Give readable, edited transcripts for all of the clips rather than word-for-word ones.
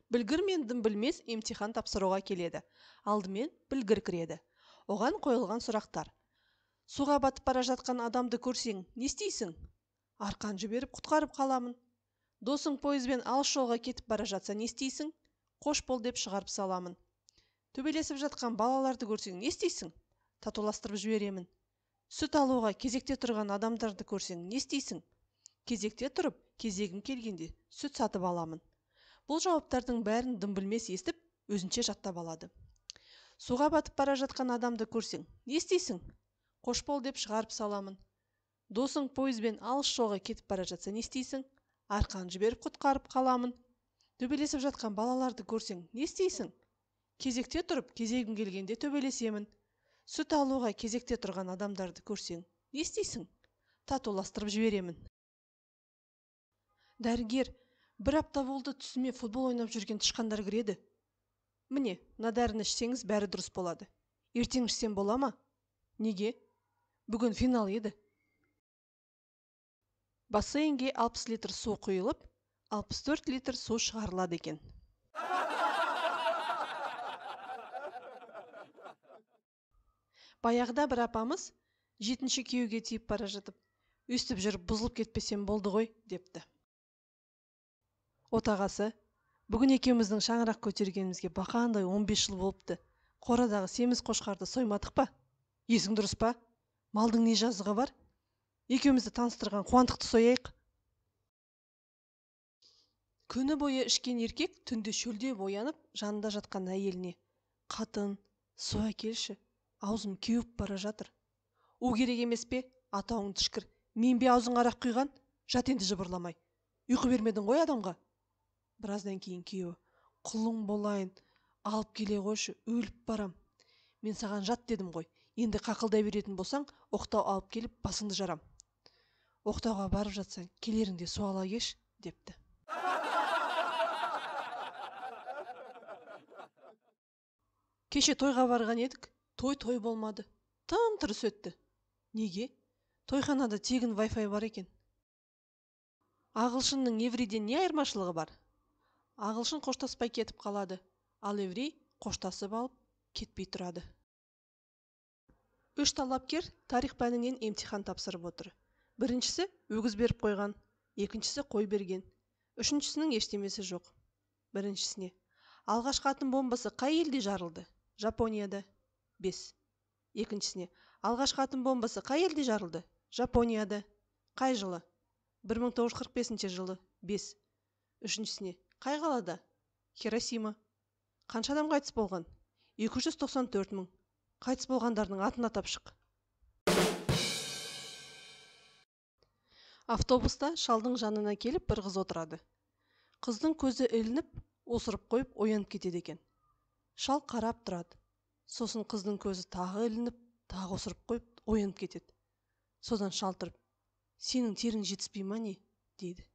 Білгір мен дым білмес емтихан тапсыруға келеді. Алдымен білгір кіреді. Оған қойылған сұрақтар. Суға батып бара жатқан адамды көрсең, не істейсің? Арқан жіберіп құтқарып қаламын. Досың пойызбен алыс жолға кетіп бара жатса, не істейсің? Қош бол деп шығарып саламын. Төбелесіп жатқан балаларды көрсең, не істейсің? Татуластырып жіберемін. Сүт алуға кезекте тұрған адамдарды көрсең, не істейсің? Кезекте тұрып, кезегім келгенде сүт сатып аламын. Бұл жауаптардың бәрін дым білмес естіп, өзінше жаттап алады. Суға батып бара жатқан адамды көрсең, не істейсің? Қош бол деп шығарып саламын. Досың пойызбен алыс жолға кетіп бара жатса, не істейсің? Арқан жіберіп құтқарып қаламын. Төбелесіп жатқан балаларды көрсең, не істейсің? Кезекте тұрып, кезегім келгенде төбелесемін. Сүт алуға кезекте тұрған адамдарды көрсең, не істейсің? Татуластырып жіберемін. Дәрігер, бір апта болды түсіме футбол ойнап жүрген тышқандар кіреді. Міне, мына дәріні ішсеңіз бәрі дұрыс болады. Ертең ішсем бола ма? Неге? Бүгін финал еді. Бассейнге 60 литр су құйылып, 64 литр су шығарылады екен. Баяғыда бір апамыз 7-ші күйеуге тиіп бара жатып, өстіп жүріп бұзылып кетпесем болды ғой, депті. Отағасы, бүгін екеуміздің шаңырақ көтергенімізге бақандай 15 жыл болыпты. Қорадағы семіз қошқарды соймадық па? Есің дұрыс па? Малдың не жазығы бар? Екеумізді таныстырған қуандықты сояйық. Күні бойы ішкен еркек түнде шөлде боянып, жанында жатқан әйеліне: "Қатын, су әкелші, аузым кеуіп бара жатыр." "У керек емес пе? Атауың түшкір. Мен бе аузың арақ құйған? Жат енді жыбырламай. Ұйқы бермедің ғой адамға." Біраздан кейін күйеуі: "Құлың болайын, алып келе қойшы, өліп барам. Мен саған жат дедім ғой. Енді қақылдай беретін болсаң, оқтау алып келіп басыңды жарам. Оқтауға барып жатсаң, келеріңде су ала кеш", депті. Кеше тойға барған едік, той болмады. Тым-тырыс өтті. Неге? Тойханада тегін Wi-Fi бар екен. Ағылшынның еврейден не айырмашылығы бар? Ағылшын қоштаспай кетіп қалады, ал еврей қоштасып алып кетпей тұрады. 3 талапкер тарих пәнінен емтихан тапсырып отыр. Біріншісі өгіз беріп қойған, екіншісі қой берген, үшіншісінің ештемесі жоқ. Біріншісіне: алғашқы атом бомбасы қай елде жарылды? Жапонияда. 5. Екіншісіне: алғашқы атом бомбасы қай елде жарылды? Жапонияда. Қай жылы? 1945 жылы. 5. Үшіншісіне: қай қалада? Хиросима. Қанша адам қайтыс болған? 294 мың. Қайтыс болғандардың атын атап шық. Автобуста шалдың жанына келіп бір қыз отырады. Қыздың көзі ілініп, осырып қойып оянып кетеді екен. Шал қарап тұрады. Сосын қыздың көзі тағы ілініп, тағы осырып қойып оянып кетеді. Содан шал тұрып: "Сенің терің жетіспей ма не?" дейді.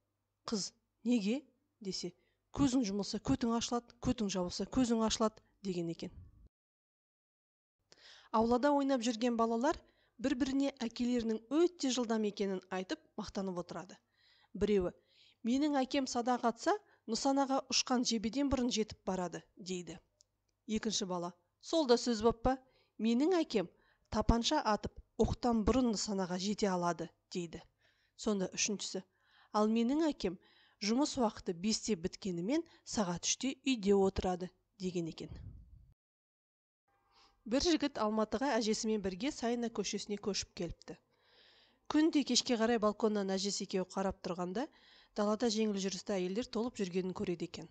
Қыз: "Неге?" десе: "Көзің жұмылса көтің ашылады, көтің жабылса көзің ашылады" деген екен. Аулада ойнап жүрген балалар бір-біріне әкелерінің өте жылдам екенін айтып мақтанып отырады. Біреуі: "Менің әкем садақ атса, нысанаға ұшқан жебеден бұрын жетіп барады", дейді. Екінші бала: "Сол да сөз боп па? Менің әкем тапанша атып, оқтан бұрын нысанаға жете алады", дейді. Сонда үшіншісі: "Ал менің әкем жұмыс уақыты 5-те біткенімен сағат 3-те үйде отырады", деген екен. Бір жігіт Алматыға әжесімен бірге Сайна көшесіне көшіп келіпті. Күнде кешке қарай балконнан әжесі екеуі қарап тұрғанда, далада жеңіл жүрісті әйелдер толып жүргенін көреді екен.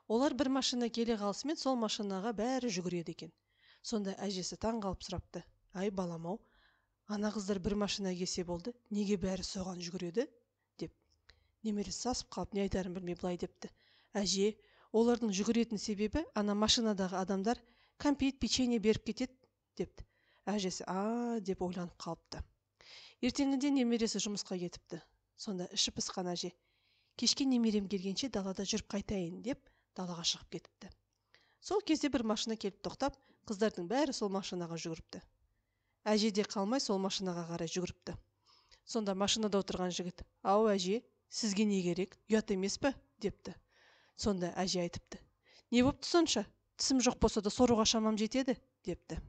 Олар бір машина келе қалысымен сол машинаға бәрі жүгіреді екен. Сонда әжесі таң қалып сұрапты: "Ай балам-ау, ана қыздар бір машина келсе болды, неге бәрі соған жүгіреді?" деп. Немересі сасып қалып не айтарын білмей былай депті: "Әже, олардың жүгіретін себебі ана машинадағы адамдар кәмпит, печенье беріп кетеді", депті. Әжесі деп ойланып қалыпты. Ертеңінде немересі жұмысқа кетіпті. Сонда іші пысқан әже: "Кешке немерем келгенше далада жүріп қайтайын", деп далаға шығып кетіпті. Сол кезде бір машина келіп тоқтап, қыздардың бәрі сол машинаға жүгіріпті. Әже де қалмай сол машинаға қарай жүгіріпті. Сонда машинада отырған жігіт: "Ау әже, сізге не керек? Ұят емес пе?" депті. сонда әже айтыпты: не бопты сонша, тісім жоқ болса да соруға шамам жетеді депті.